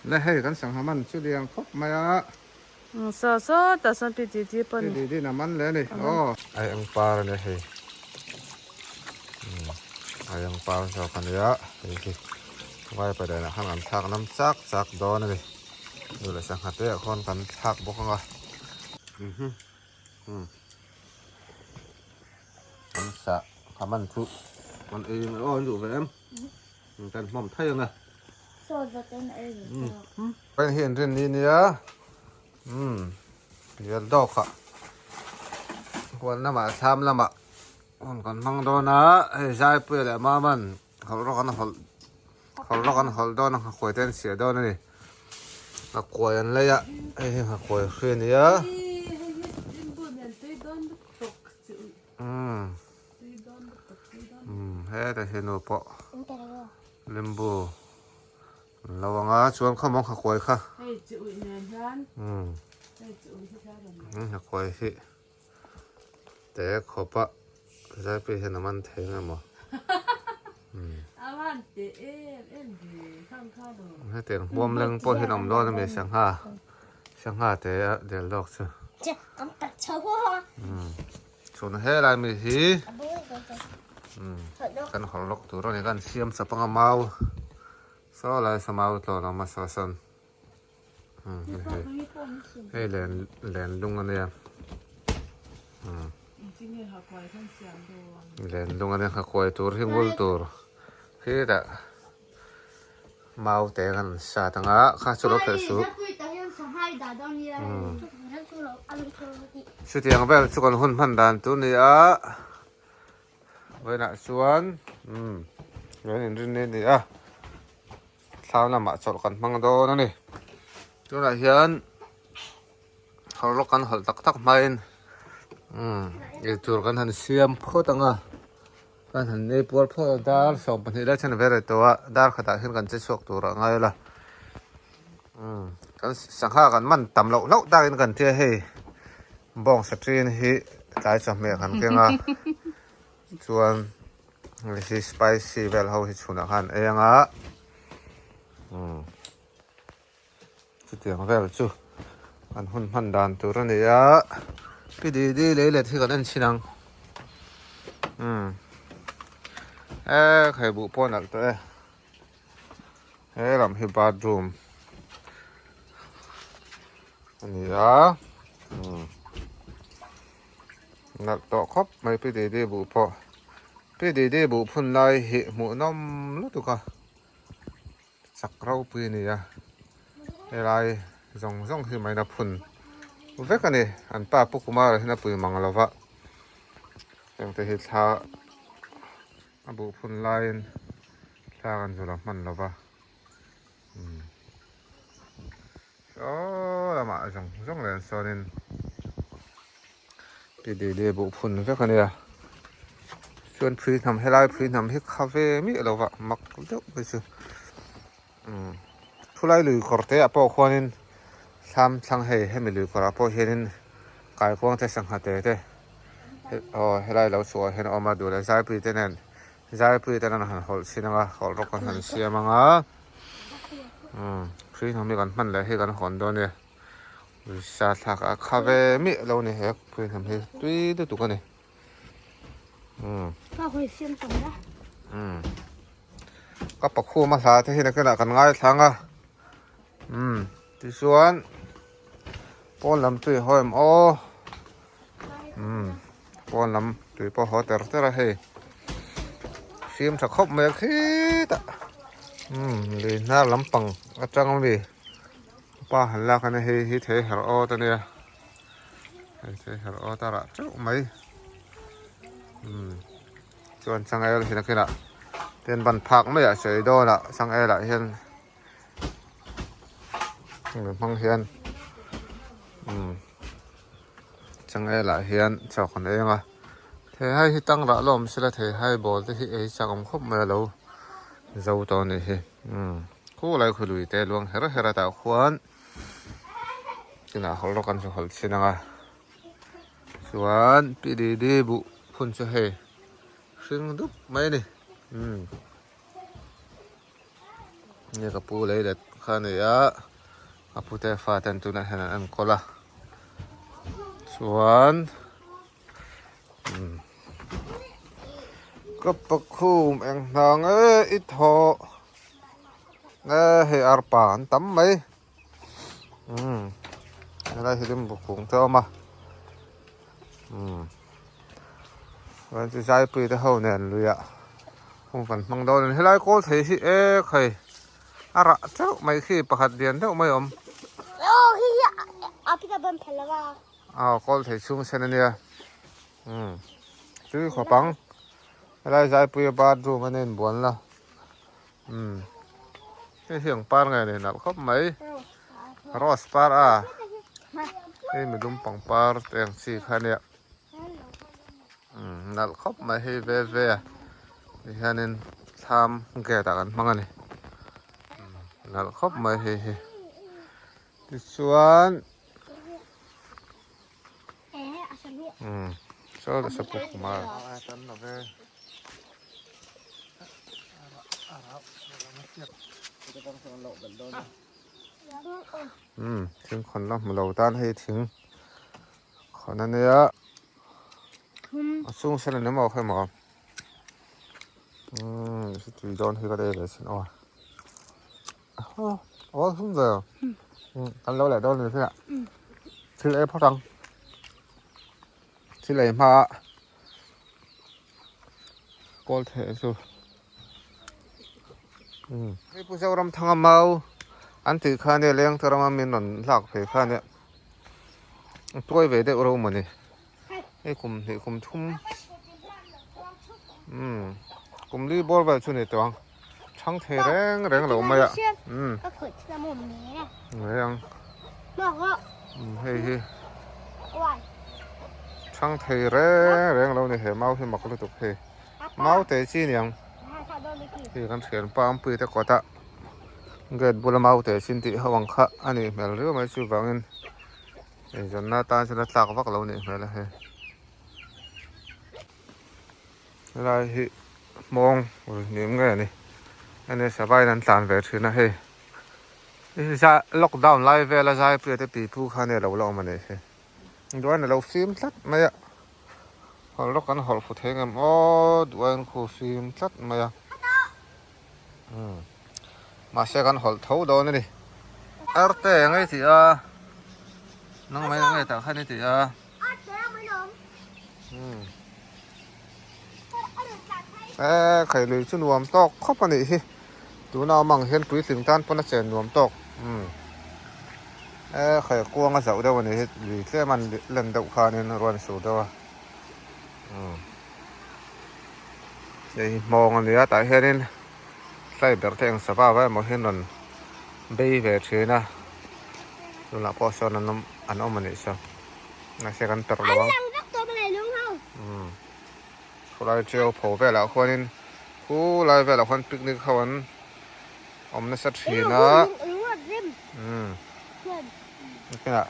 และให้กันสังหามันชุดเรียงครบมาอะซอแต่สันปิดจีปนดีน้ำมันเลยนี่อ๋อไออังปลาเลยเฮ้ยไออังปลาชอบกันเยอะเฮ้ยไว้ไปเลยนะข้างหลังทักน้ำจักโดนเลยดูเลยสังหาเตะคนกันทักบุกกันก็มันสะขามันทุมันเองอ๋ออยู่แบบนั้นกันหม่อมไทยยังไงไปเห็นเรื่องนี้เนี่ยเดี๋ยวดอกค่ะวันนั้นมาทำแล้วมาวันก่อนมังโดนนะไอ้ชายเปลือยมามันเขาล็อกกันเขาโดนเขาคอยเต้นเสียโดนนี่เขาคอยอันเลยอะไอ้เขาคอยขึ้นเนี่ยเฮ้แต่เห็นว่าปะลิมบูระวังอ่ะชวนเขามองเขาคอยค่ะเขาคอยสิแต่ขอบปะใช้ไปเห็นน้ำมันเทงมั้งให้เตียงบวมเรื่องปวดที่นมร้อนมีช่างห้าแต่เดี๋ยวลอกซะชวนให้อะไรมีทีกันขอลอกตัวนี้กันเสียมสับปังเมาซ้ออะไรสมาว์ตัวน้ำมาสสันให้แหลนลุงอันเนี้ยแหลนลุงอันเนี้ยเขาคอยตัวที่งุลตัวคือแต่เมาแต่กันชาตังอ่ะข้าชุดเผ็ดสุดชุดยังแบบสุกันหุ่นพันดานตัวนี้อ่ะไว้หน้าชวนเรื่องนี้นี่อ่ะเช้าน้ำมาจดกันมังโดนั่นนี่ตัวไหนเห็นเขาล็อกกันหัวตักไม่อีตัวกันหันเสียมพูดตั้งอ่ะกันหันในปวดพูดดาร์สองปันที่ได้ฉันเวรตัวดาร์ขดาขึ้นกันจะชกตัวไงล่ะกันสังหากันมันต่ำเล่าได้กันเที่ยให้บ้องสตรีนฮีใจจำเมียกันเพียงอ่ะส่วนที่สไปซี่เวลเขาที่ชุนกันเองอ่ะจุดเดียวเวลจู่อันหุ่นพันดานตัวนี้อ่ะพี่ดีเลยที่กันนั่นชินังใครบุปผาหนักตัวลำที่บาร์รูมอันนี้อ่ะหนักต่อครับไม่พี่ดีบุปผาพี่ดีบุปผาลายเหหมูน้ำรู้ตัวกันสักเราปีนี้อ่ะอะไรส่งคือไม่นับพุ่นเวกันนี่อันป้าปุกมาเลยนับปีมังลาวะยังแต่เห็ดชาบุพุ่นลายชากันสุดละมันลาวะโอ้ละมาส่งเลยส่วนนี้พี่ดีบุพุ่นเวกันนี่อ่ะชวนพี่ทำให้ไล่พี่ทำให้คาเฟ่มีลาวะมักเยอะไปสิผู้ไล่หรือขอเตะพอคนนี้ช่างให้ไม่หรือขอรับพอเห็นกายควงแต่สังหารเตะให้ไล่เราสวยเห็นออกมาดูแลใจปีเตนันหันหอชินังอ่ะหอรกันหันเสียมังอ่ะพี่ทำมีกันมันเลยให้กันหอนตัวเนี่ยวิชาทักคาเฟ่มีเราเนี่ยเหรอพี่ทำให้ตุกันเนี่ยก็คุยเสียงสมได้ก็ปักคู่มาสาที่นี่ก็หนักกันง่ายทั้งอ่ะที่ส่วนป้อนลำตุยหอยมป้อนลำตุยป้อนหอยแต่ละให้เสียมสักครบเมื่อกี้ตะเลยน่าลำปังอาจังเลยป้าหันหลังกันให้เทหรอตัวเนี้ยเทหรอตาละเจ้าไหมส่วนสังเอลเห็นกันละเป็นบันพักไม่อยากเฉยโดนละสังเอละเห็นพังเฮียนสังเอละเฮียนเจ้าคนเองอ่ะเทให้ที่ตั้งละลมสิละเทให้บอลที่จากอมคบมาแล้วเจ้าตัวนี้คู่อะไรคือลุยแต่ลวงเฮระแต่ขวานที่น่าเขาลกันสุขสินะส่วนปีดีบุพุ่นจะให้ซึ่งดุไม่นี่นี่กระปูเลยเด็ด kha ni a apute fa tan tu na hanan an kola chuan cấp bậc khum em nàng ấy ít thọ nghe hệ arpan tắm mấy đây thì đêm bậc khum theo màวันที่ใช้ปีที่เขาเนี่ยเลยอ่ะคงฝันมังโดนให้ไล่โคตรที่เอ๊ะใครอะไรเจ้าไม่ขี้ประหัดเดียนเท่าไม่อมโอ้ยเอาพี่ตาบนเพลว่าอ้าวโคตรที่ชุ่มเช่นนี้ซื้อขอปังให้ไล่ใช้ปีบาดดูมันเน้นบวนละที่เสียงปานไงเนี่ยนับครบไหมรอสปาร์นี่มีดุมปังปาร์แต่งสีคันเนี่ยนับครบไหมให้เว่เว่ดิฉันนี่ทำแก่ต่างกันมั้งนี่นับครบไหมให้ดิส่วนชอบสปุกมาตันนะเว้ทิ้งคนละมาเราต้านให้ทิ้งขอนั่นเนี่ยสุ่งเส้นนี้มาเอาให้หมอสุดที่โดนที่ก็ได้เลยสิอ๋ออ๋อสุ่งเดียวกันเราแหละโดนเลยใช่ไหมที่ไหนพ่อตังที่ไหนมาโกลเทสุนี่ผู้เชี่ยวชาญทางเมาอันที่ข้าเนี่ยเลี้ยงเธอรามามีนนหลักเพข้าเนี่ยตัวเวเดอร์รู้มันนี่ไอ้คุมทุ่มคุมรีบอลแบบชุนตัวช่างเทแรงหลงมาอ่ะก็ขุดสมุนนี้นะแรงบอกว่าเฮ้ยช่างเทแรงเราเนี่ยเห็นเมาที่มักเลยตุกเฮเมาเตะจีเนี่ยที่กันเขียนปั๊มปีแต่ก่อนเกิดบุรมาเตะสินติหวังค่ะอันนี้แม่เรื่องไม่ชื่อฟังเงินจนหน้าตาฉันละตากวักเราเนี่ยแม่ละเฮอะไรที่มองนี่มันไงนี่อันนี้สบายนั่นสานเวทีนะเฮ้นี่จะล็อกดาวน์ไลฟ์เวลาใช้เพื่อจะปีผู้ค้าเนี่ยเราลองมาเนี่ยเฮ้ด้วยเนี่ยเราฟิล์มชัดไหมอ่ะพอล็อกกันหอลฟุตเฮงอ๋อด้วยคู่ฟิล์มชัดไหมอ่ะมาเช็คกันหอลเท่าโดนนี่เต้ไงที่น้องไม่ไงแต่แค่นี้ที่ใครเลยชื่อนวมตอกเข้าไปนี่สิดูน้ามังเห็นปุ๋ยสิงตันปนเสนนวมตอกใครกวงก็เสาเดียววันนี้หรือแค่มันเล่นดอกคาเนี่ยรวนสูดเดียวเดี๋ยวมองอันนี้แต่เห็นใส่แบบแทงสภาพไว้มาเห็นนนเบี้ยแบบเชื่อนะดูละพอสอนนั้นอันนั้นมันนี่ใช่น่าเสียกันตลอดวังคนเราเจียวโผล่ไปแล้วคนนี้คู่เราไปแล้วคนปิกนิกเขาวันอมนัสถีนะนี่แหละ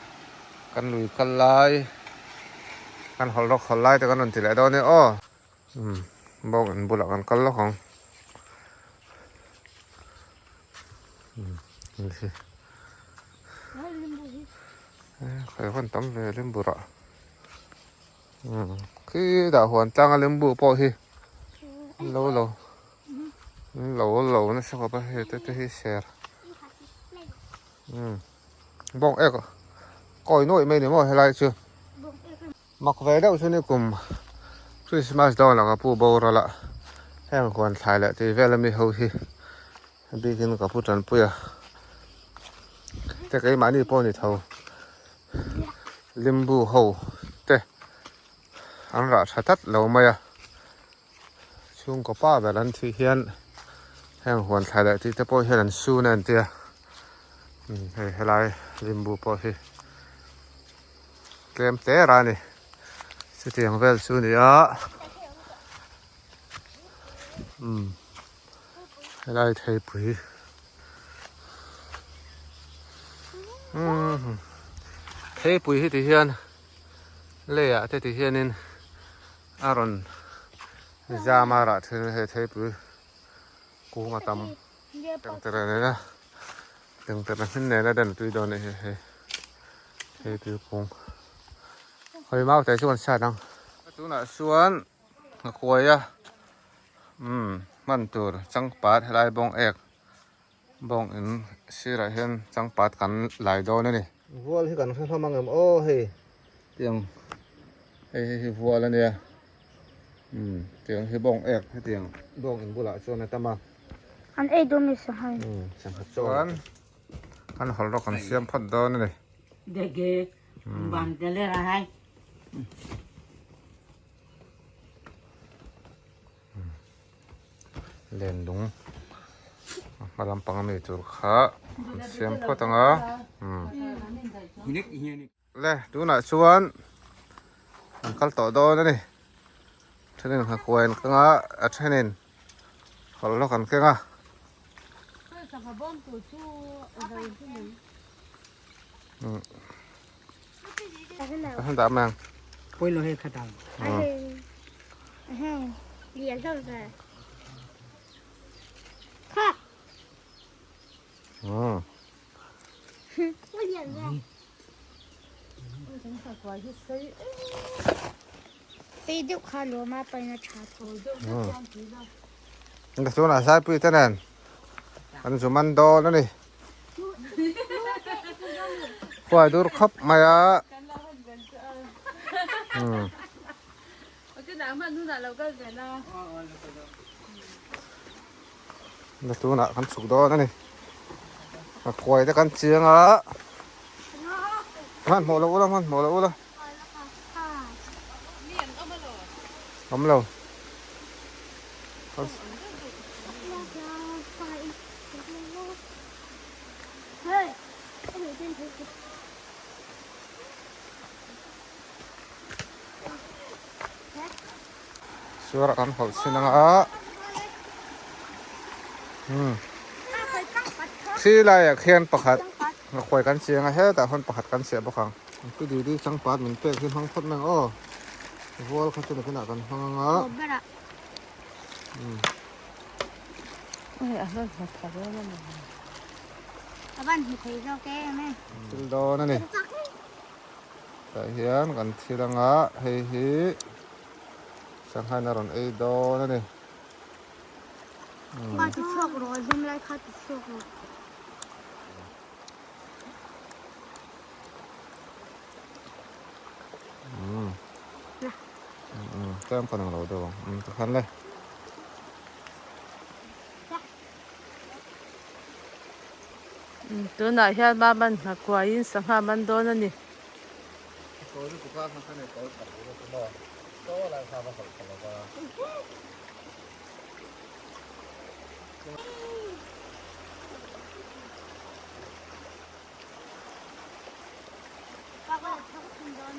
กันลุยกันไล่กันหอลล็อกหอลไล่แต่กันนั่นทีไรตอนนี้อ้อบอกกันบุหรี่กันกันแล้วของนี่สิใครคนตั้มเลยเล่นบุหรี่คือดาวหัวจ้างเล่นบุหรี่พอที่โลนั่นสักพักเหตุที่เสียบอกเอกก่อยน้อยไม่เนี่ยมั้งอะไรเชื่อมักเวดเอาช่วงนี้กลุ่มคริสต์มาสดอนแล้วก็ผู้บริละแห่งคนไทยแหละที่เวลามีเขาที่บีกินกับผู้จันปุยแต่ก็ยังมานี่ป้อนนี่เท่าลิมบูเขาแต่อันละชัดเราไม่อะช่วงกับป้าแบบนั้นที่เฮียนแห่งคนไทยแหละที่จะป้อนเฮียนสู้นั่นเดียให้ไล่ลิมบูป้อนที่เกมเตะร้านนี่สุดที่ยังเวลสู้นี่ให้ไล่เทปุยเทปุยที่เฮียนเล่อะที่เฮียนนี่อารอนจามาระที่เทปุยกูมาทำตั้งแต่เนี่ยนะ ตึงแต่ละขึ้นไหนแล้วเดินตุยโดนเลยเฮ้ยเฮ้ยตุยพงเฮ้ยมาแต่ชวนชาตินังตัวน่ะชวนกล้วยอ่ะมันตัวจังปัดลายบงเอกบงอินสิไรเห็นจังปัดกันหลายโดนนี่วัวที่กันข้างๆมังเอ็มโอ้เฮ้ยเตียงเฮ้ยวัวแล้วเนี่ยเตียงที่บงเอกเตียงบงอินบุระชวนในตะมา อันเอ้ดูมิสหาย สังขจรกันหอลกันเสียมพัดดอนนี่ เด็กบางจะเรียกอะไร เล่นดุงมาลำปังมีจุดขาเสียมพัดตังอ่ะเล่ดูน่ะชวนกันต่อดอนนี่เท่านี้นะควยกันอ่ะเท่านี้หอลกันเก่งอ่ะท่านดามัง ปุ้ยเราให้ขดัง เหรียญเท่าไหร่ค่ะไม่เหรียญเลยตีดุขาหลวมาไปนะชาโต นี่ส่วนอาศัยปุ๋ยเท่านั้นอันส่วนมันโดนนี่ควายดูขับมาอ่ะนี่ตัวน่ะกันสุกโดนนี่มาควายแต่กันเชียงอ่ะมันหมดแล้วมันหมดแล้วทำแล้วเฮ้ย suara kan hol sinang ah si lai ya khian pakhat na khoi kan chiang a he ta hon pakhat kan se bokang tu di di chang pat min pe khi hang phot mang o wall kha chu na kana kan hang nga Aban thì thấy sao cái này til do na ni ta hian kan thilanga hei hi Shanghai na ron ei do na ni khát thì sốc rồi zoom lại khát thì sốc rồi tem còn đâu đâu khăn đâyตัวไหนเฮียบ้ามันหักกว่ายินสังหามันโดนนั่นนี่ Tôi cũng có cái này có cả cái bò. Có là sao mà phải là bò. các bạn không tin đón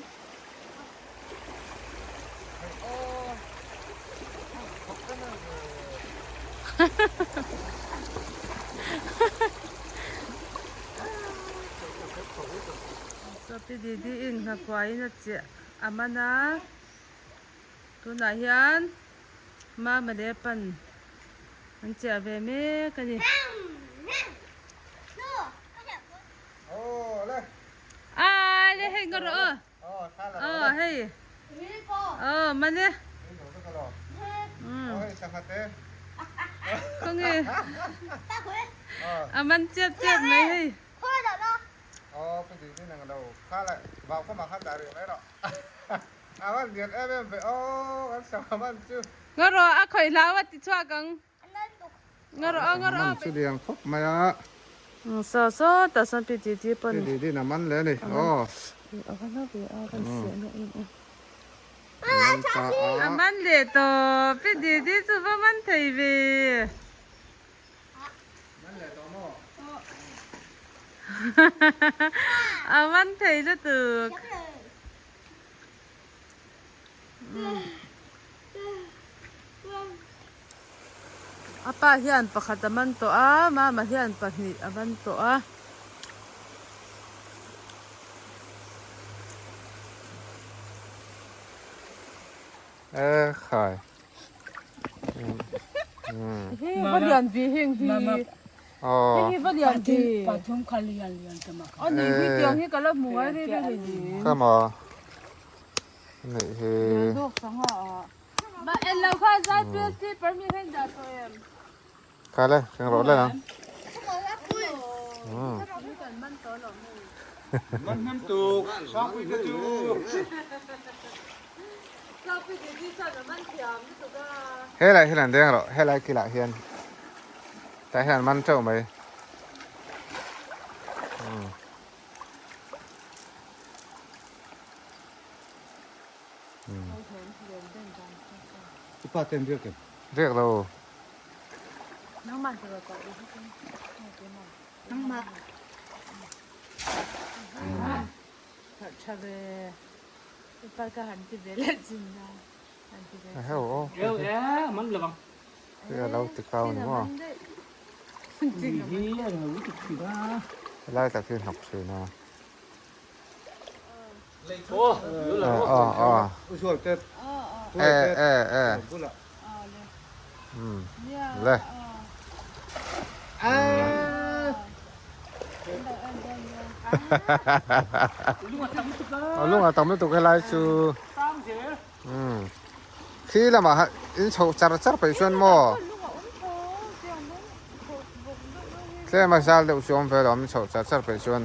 Sabi didi inหักกว่ายินนะเจ้าอามานะตัวไหนเฮียนมาเดปันมันเจ้าเวเมกันนี่ Ô, lên. เลยให้กระโดด Khá là. เฮ้ยมันเนี่ย Rất là lò. Ôi, chẳng hạt thế. ก็ไง ta khỏe มันเจ็บไหมเฮ้ย khỏe rồi đó Cái gì thế này đâu. Khá lại vào có mà khát đại được đấy đó. Bạn điện em phải ăn sao mà ăn chứ. งรอข่อยลาวติดชัวกัง anh lên tục งรอ Ăn chứ điền khóc mày á. ซอแต่สันปิดดีปน Đi nằm ăn lấy này. Ồ. เอากันนะพี่เอากันเสียเนี่ย Ăn ta á. มันเด็ดต่อปิดดีสุดว่ามันไทยเวมันไทยแล้วตึก apa hian pakhat aman to a mama hian pahnih aman to a Khai. hi ko dian vi hing hi อ๋อ นี่ก็เดียวดี ปฐมคาเรียนเรียนกันมา อันนี้พี่เดียวนี่ก็ละหมูไว้ได้เลย ข้ามอนี่คือ ลูกสังหะมาเอ็นเราข้าใช้เพื่อที่เปิดมีให้จัดตัวเอง ขายเลยเชียงรถเลยนะ มันน้ำตูกชอบไปกระจู เราไปดูที่จัดมันเขียวนี่ตัวก็ เฮ้ยอะไรเฮ้ยหลังแดงเหรอเฮ้ยอะไรกี่หลักเฮียนแต่เฮียนมันเจ้าไหมที่ป้าเต็มเรียกกัน เรียกเรา น้ำมันจะก่อน น้ำมา ชาเบปากกาหันที่เบลจินนะหันที่เบล เฮ้ยโอ้ เดี๋ยวมันระวัง เรียกเราติดข้าวนี่มั้ง ดีเรารู้สึกผิดว่า ไล่แต่ขึ้นหักสื่อนะ โอ้ อ๋อ ผู้ช่วยเต็ม พูดละ เลย ลูกทำสุดแล้ว เอาลุงเอาตำไม่ตุกให้ไล่ชู ตั้งเฉย ที่ละมาฮะอินโชจัดไปชวนหม้อเท่มาซาเดี๋ยวชวนไปเราไม่โชจัดไปชวน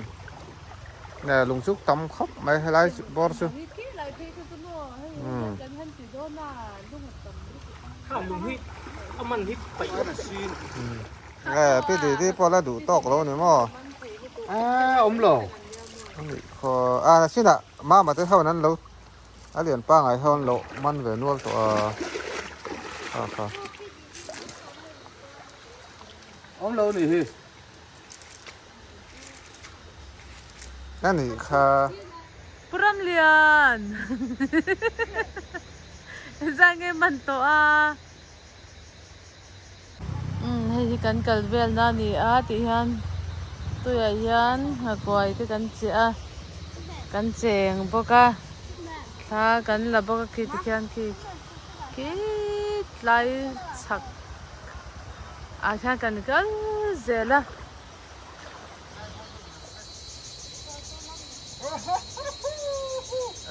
เนี่ยลุงชุกตำครับไม่ให้ไล่บอสชู วิธีไรพี่คือตัวให้กันท่านสีโดน่าลูกตำ ข้าลุงฮิเอามันฮิไป พี่ดีที่พอแล้วดูตอกแล้วเนี่ยหม้อ อมหล่อ ขอสินะมาจะเท่านั้นแล้วเหรียญป้าไงเท่านั้นแล้วมันเวนวลตัวครับ อมหล่อนี่ฮิ นั่นนี่ค่ะ พรำเลียนจังเงมันตัวให้ที่กันกัลเวลนั่นนี่ที่ฮันตัวยันหากไว้ที่กันเจ้ากันเจงปกะถ้ากันละปกะคิดกันคิดไล่ชักแค่กันกันเจละ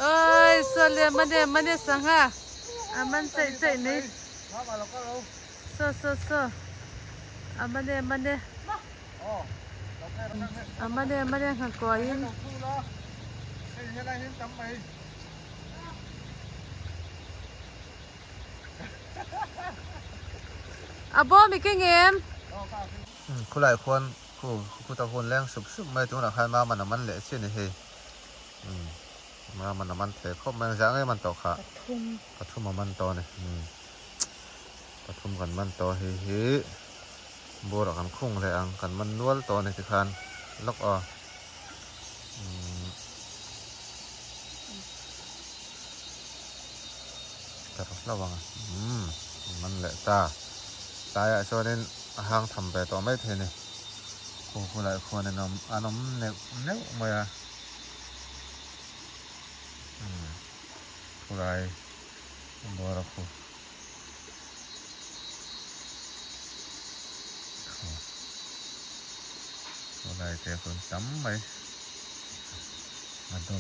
เอ้ยส่วนเรียนมันเดสังหะมันใจนี่โซมันเดมันเดหักไว้บ่มีกี่เงม คุณหลายคนคุณตะคนแรงสุบไม่ถึงหลักใครมามันเละเช่นนี้มามันเถะครบมันจะให้มันต่อขาปฐุมมันต่อเนี่ยปฐุมกันมันต่อเฮ้บัวกันคุ้งเลยอังกันมันนวลต่อในสิคันล็อกแต่ระวังมันแหละตายช่วยเล่นห่างทำไปต่อไม่เทนี่คุณหลายคนเนี่ยน้ำเนื้อมาคุณหลายบัวรักคุณคุณหลายเจ้าคนจำไหมมันตัว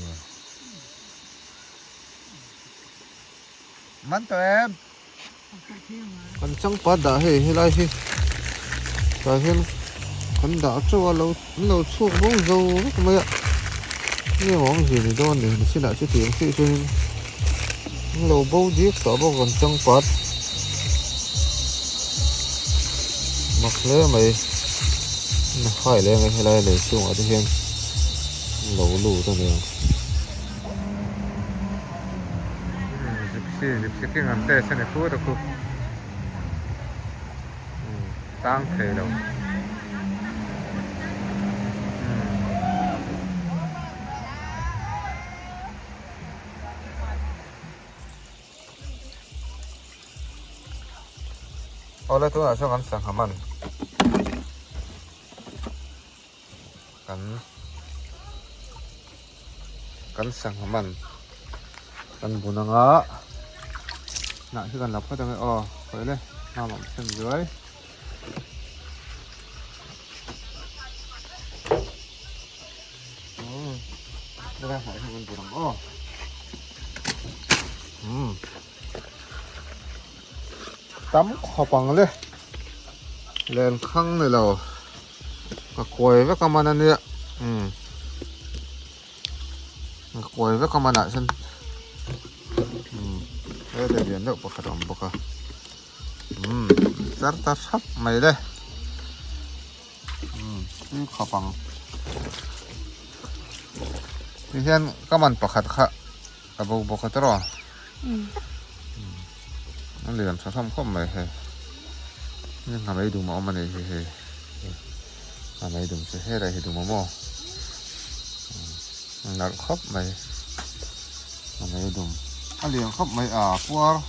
มันตัวเอ็มมันจังปัดด่าให้ไรสิแต่เห็นคนด่าชัวเราชั่วโมงเราทำไมอ่ะนี่มองสินี่โดนนี่สิด่าสิเถียงสิช่วยเราเบาดีต่อบอกคนจังปัดมักเล่ไหมค่อยเล่ไหมให้ไรเลยช่วงอาทิตย์เห็นเราลู่ตัวเองสิบกี่งานแต่ฉันพูดตะคุตั้งเทเราเอาแล้วตัวช่วงกันสั่งมันกันสั่งมันกันบุญงะหนักที่กันหลับก็จะไม่ไปเลยมาหม่อมเส้นย้อย ไม่ได้หอยให้มันดูดังอ้อtắm khó bằng lên lên khăng này là quay với con anh ạ quay với con lại xem đây để biến được bọc đồng bọc rất ta sắp mày đây khó bằng thì hiện các bạn bọc hạt khá à bọc hạt rồi nó liền sao không có mày hay nhưng mà mấy đồ mà này thì mà mấy đồ sẽ hết đây thì đồ mà mò nó khóc mày mà mấy đồ nó liền khóc mày qua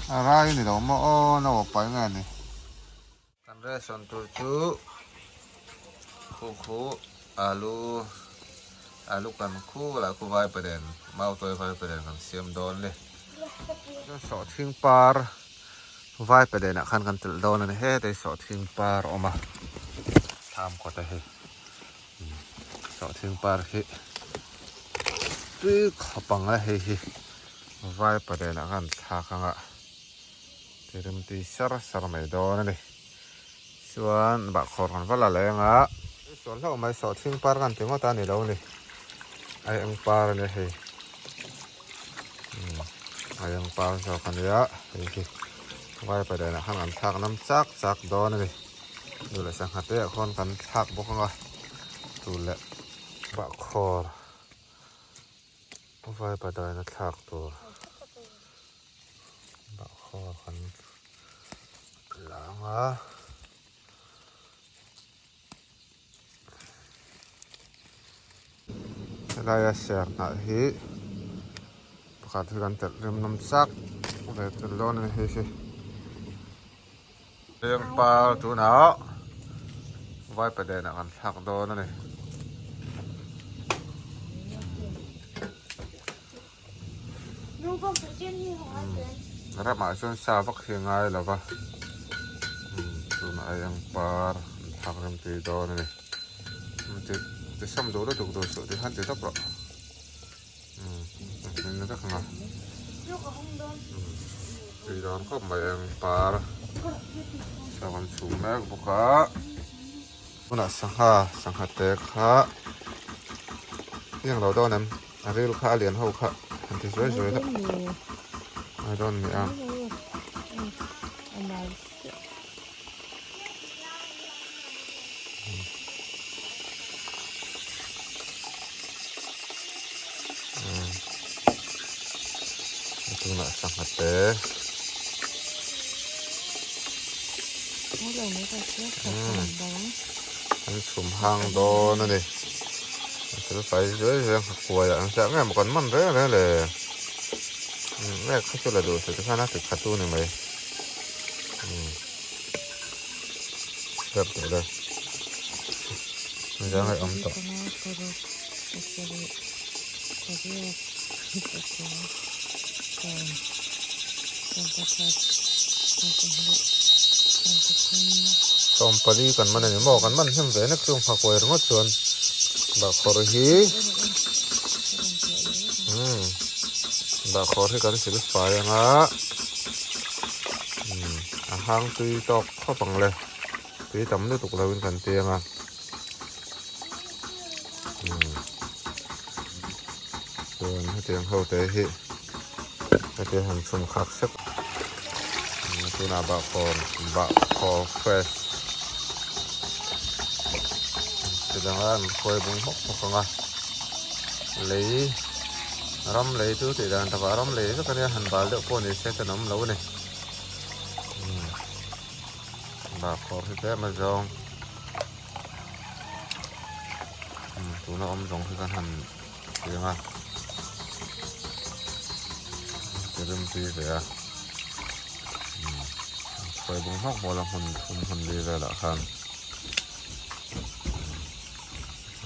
ra này đâu mà nó phải ngày này ăn ra son tu chú khu alu kan khu là khu vai bờ đèn mau tôi vai bờ đèn kan xiêm đón đi sọ thiên par vai bờ đèn kan kan tel đón này hết đây sọ thiên par oma tham có đây sọ thiên par hết tuy khó bằng là hết vai bờ đèn kan thà khang ạ thì đâm tí sar mày đón này xuân bạc khor kan phải là lẽ ngã xuân lâu mày sọ thiên par kan tiếng ta này đâu này ai ăn par này hay ai ăn par cho con đấy thì vaiไปได้นะข้างหลังทักน้ำจักดอนเลยดูแลสังหัดเตะคนกันทักบุกเข้ามาดูแลบะคอvaiไปได้นะทักตัวบะคอกันหลังอะไรเสียงหน้าที่ประกาศที่กันเตะเริ่มน้ำจักเลยเตะดอนเลยสิเรื่องปลาตัวหนาไว้ประเด็นกันทักโดนนั่นเองรับมาช่วงเช้าพักเที่ยงไงแล้วก็ตัวไหนยังปลาทักเริ่มตีโดนนั่นเองมันจะซ้ำดูแล้วดูสุดที่หันจะทับหรอนี่นั่นก็ขนาดตีโดนก็มายังปลาsawan sumek buka puna sangha tekha yang lo do nam aril kha lian ho kha anti zoi zoi la I don't ni am itu nak sangha te anh sum hang đó nữa đi cứ phải dưới riêng quầy ăn sáng ngày một con mắm đấy là mẹ khách cho là đồ sự cái nó thực khát tu này mày đẹp rồi đây bây giờ hay ấm tỏ tôm pa đi cần mình này mò cần mình xem về nó kêu phá quầy nó chuồn bà khó hí bà khó thì cần xử lý phải ngã hang tuy tóc khó bằng lên tuy tấm nước tục là bên cần tiền chuồn hay tiền hậu tế hị cái tiền hàng sum khắc sức tu na bà khó fresh thì đang ăn khôi bún hốc không à lấy ram lấy thứ thì đang tập ram lấy cái này hành bál được con này sẽ cái nấm lâu này bà khó thì bé mà rong tu na rong thì kan hành thì mà cái đâm gì vậy à khôi bún hốc bỏ là hồn đi ra là khăn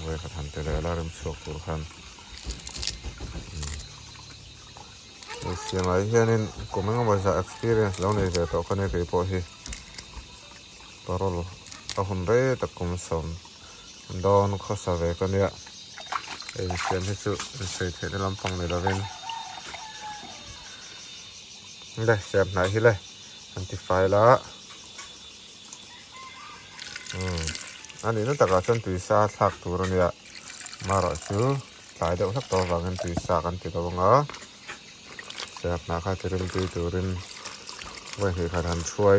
vậy phải thành từ là làm sốt của khăn xem ấy nên cũng không bao giờ experience lâu này về tao cái này cái bộ gì parol tao hôm nay ta cũng sống đón khó sao về cái này เสียมให้สุใส่เทในลำฟังเลยเราเป็นได้เสียมไหนที่เลยอันติไฟแล้วอันนี้นั่นแต่ก็จนตุยซาทักตัวเนี่ยมาหรอชูหลายเดี๋ยวทักตัวว่ากันตุยซากันติดตัวงอเสียบหน้าข้าจะเริ่มตุยตัวเริ่มไว้ให้ข้าทันช่วย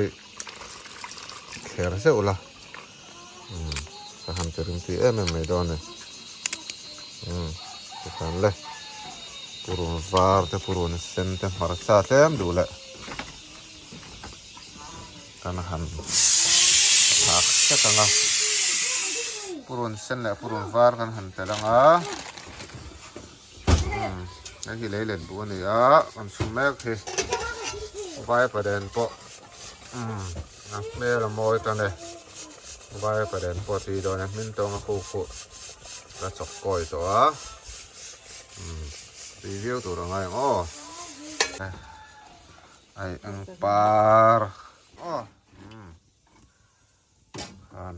เขียนเสียวละจะทำจะเริ่มตุยไม่โดนเลยจะทำเลยปูรุนฟาร์แต่ปูรุนเซนแต่มารักษาเต็มดูแลการหันหักแค่ตั้งอ่ะปูรุนเซนแหละปูรุนฟาร์กันหันแต่ละอ่ะนั่นคือเลยเล่นบัวนี่อ่ะมันสุ่มแม่คือใบประเด็นปะแม่ละโมยกันเลยใบประเด็นปะตีโดนมินตรงกับคู่กระจกก้อยตัวรีวิวตัวอะไรอ๋อไออังปาร์อ๋อกัน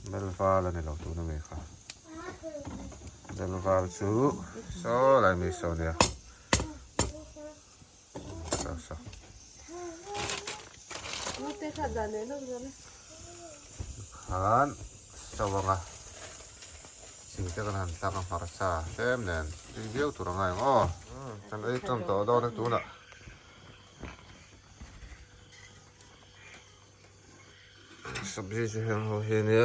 เบลฟาแล้วนี่เราตัวนึงเองค่ะเบลฟาชูโซ่อะไรมีโซ่เนี่ยโซ่ Mute ka dane no dane. ขันโซ่บ้างสิ่งที่กันหันตามมารักษาเต็มเลยรีวิวตัวอะไรอ๋อฉันไอ้ต้นตัวโดนตัวน่ะसब्जी जो है वो है ने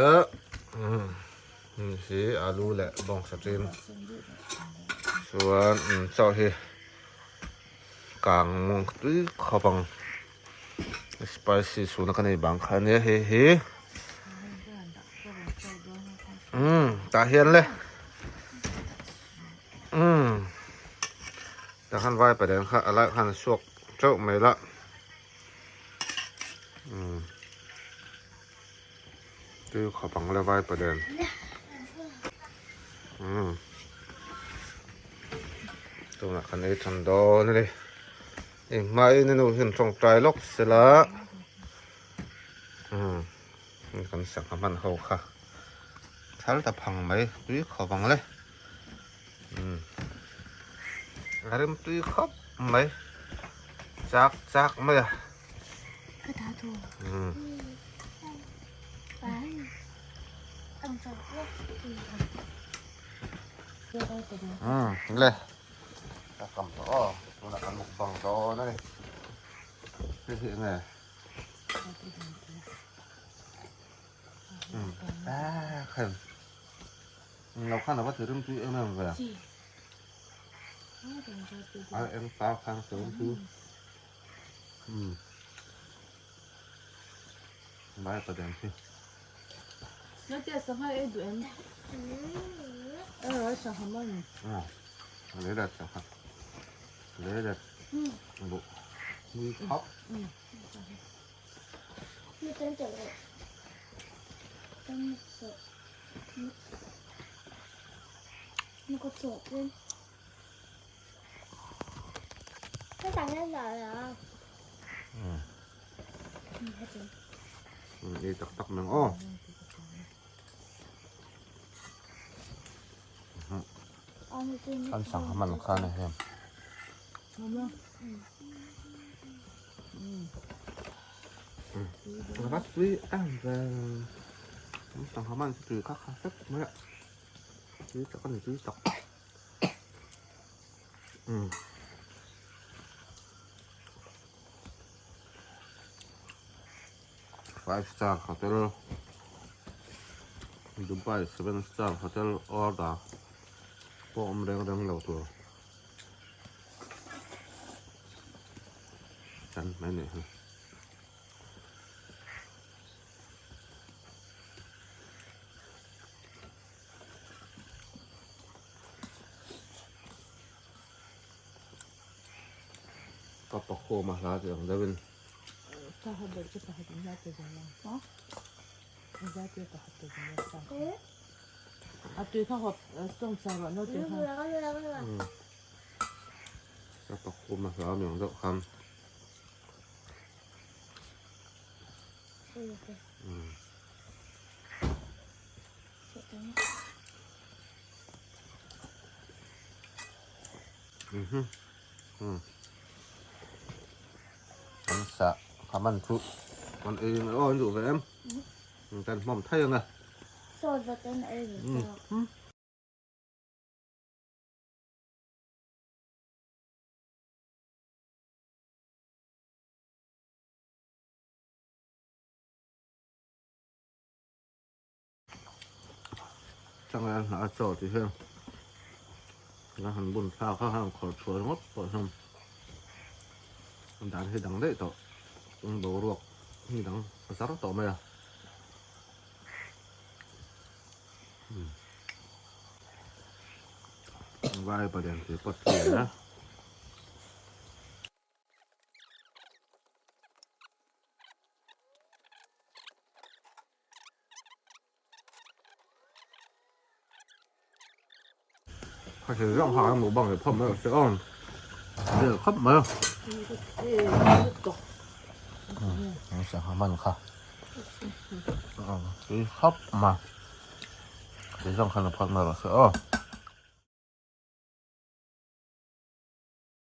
से आलू ले बॉन्ग सब्जीส่วนเจ้าที่กางมงตุ้ยขบังสไปซี่สูนักในบางคันเนี่ยเฮ้ตาเห็นเลยแต่ขั้นไหวประเด็นค่ะอะไรขั้นสวกเจ้าไม่ละตู้ขบังแล้วไหวประเด็นตัวนักในทันโดนี่เลยเองไม่นี่หนูเห็นตรงใจล็อกเสียละนี่กันสักมันเขาค่ะถ้าเราพังไหมตู้ขบังเลยเริ่มตู้ขบไหมจักไหมอ่ะ กระทะถูกไปอันจบว่า เลยตะกำตัวตัวนักมุกบังตัวนั่นเลยเห็นไงขึ้นเราขั้นเราว่าถือเรื่องตู้เองนั่นเลยเอ็งปลาข้างตัวตู้ไม่ประเด็นสิ No te saha e du em. Saha man. เลยเด็ดจ้ะครับเลยเด็ดบุมีท็อป นี่เป็นเจ๋อเลยต้องสดมันก็สดเลยถ้าต่างกันหรอนี่ตักหนึ่งอ้ออันสั่งให้มันข้านะเฮ้ยรับวิอันแบบสั่งให้มันถือข้าสักเมื่อถือจักกันถือจัก5-star hotel Dubai 7-star hotel order พวกมันเร่งเหล่าตัวฉันไม่เนี่ยก็ปอกโคมาลาจากเดวินSaha belki pahatin zaten zaman. Ha? Zaten pahatin zaman. Atıyor ka hop song sabah no te ha. ก็ปอกโคมาลาอย่างเดียวคำ anh sợ cảm ơn phụ con ơi ôi dụ về em cần mỏm thay không à So the ten is chẳng lẽ nó trổ thì không nó hẳn buồn phao khá hàng khỏi chuối ngốc khỏi không đàn thì đắng đấy tổ đồ ruột thì đắng rất tổ mày à vaiประเด็นคือปวดเสียนะเขาจะร้องหาหมูบังเลยพ่อไม่เอาเสียอ่อนเดี๋ยวขับมาเอาเสียงมันค่ะคือขับมาเดี๋ยวต้องขันพักมาหรอเสียอ่อน